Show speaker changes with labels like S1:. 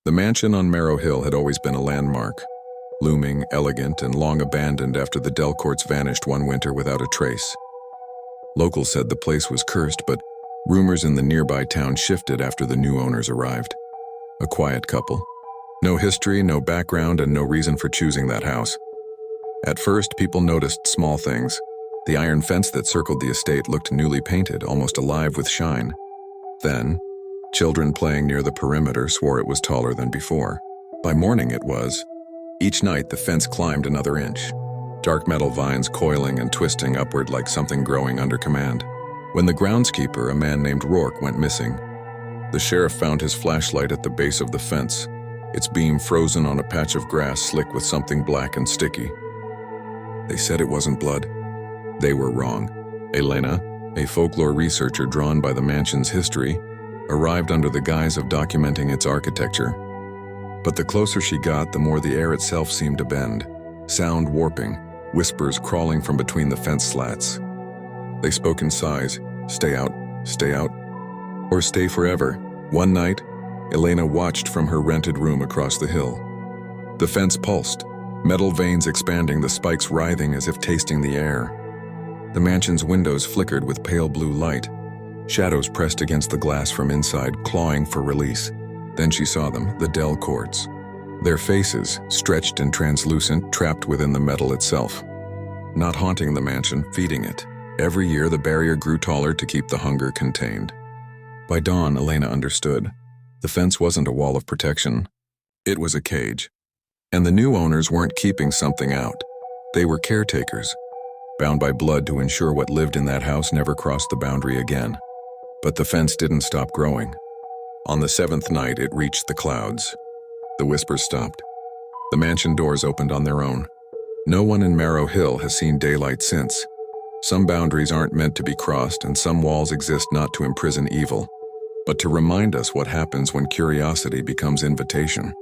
S1: The mansion on Marrow Hill had always been a landmark, looming, elegant, and long abandoned after the Delcourts vanished one winter without a trace. Locals said the place was cursed, but rumors in the nearby town shifted after the new owners arrived. A quiet couple. No history, no background, and no reason for choosing that house. At first, people noticed small things. The iron fence that circled the estate looked newly painted, almost alive with shine. Then, children playing near the perimeter swore it was taller than before. By morning it was. Each night the fence climbed another inch, dark metal vines coiling and twisting upward like something growing under command. When the groundskeeper, a man named Rourke, went missing, the sheriff found his flashlight at the base of the fence, its beam frozen on a patch of grass slick with something black and sticky. They said it wasn't blood. They were wrong. Elena, a folklore researcher drawn by the mansion's history, arrived under the guise of documenting its architecture. But the closer she got, the more the air itself seemed to bend, sound warping, whispers crawling from between the fence slats. They spoke in sighs, stay out, or stay forever. One night, Elena watched from her rented room across the hill. The fence pulsed, metal veins expanding, the spikes writhing as if tasting the air. The mansion's windows flickered with pale blue light. Shadows pressed against the glass from inside, clawing for release. Then she saw them, the Delcourts. Their faces, stretched and translucent, trapped within the metal itself. Not haunting the mansion, feeding it. Every year the barrier grew taller to keep the hunger contained. By dawn, Elena understood. The fence wasn't a wall of protection. It was a cage. And the new owners weren't keeping something out. They were caretakers, bound by blood to ensure what lived in that house never crossed the boundary again. But the fence didn't stop growing. On the seventh night, it reached the clouds. The whispers stopped. The mansion doors opened on their own. No one in Marrow Hill has seen daylight since. Some boundaries aren't meant to be crossed, and some walls exist not to imprison evil, but to remind us what happens when curiosity becomes invitation.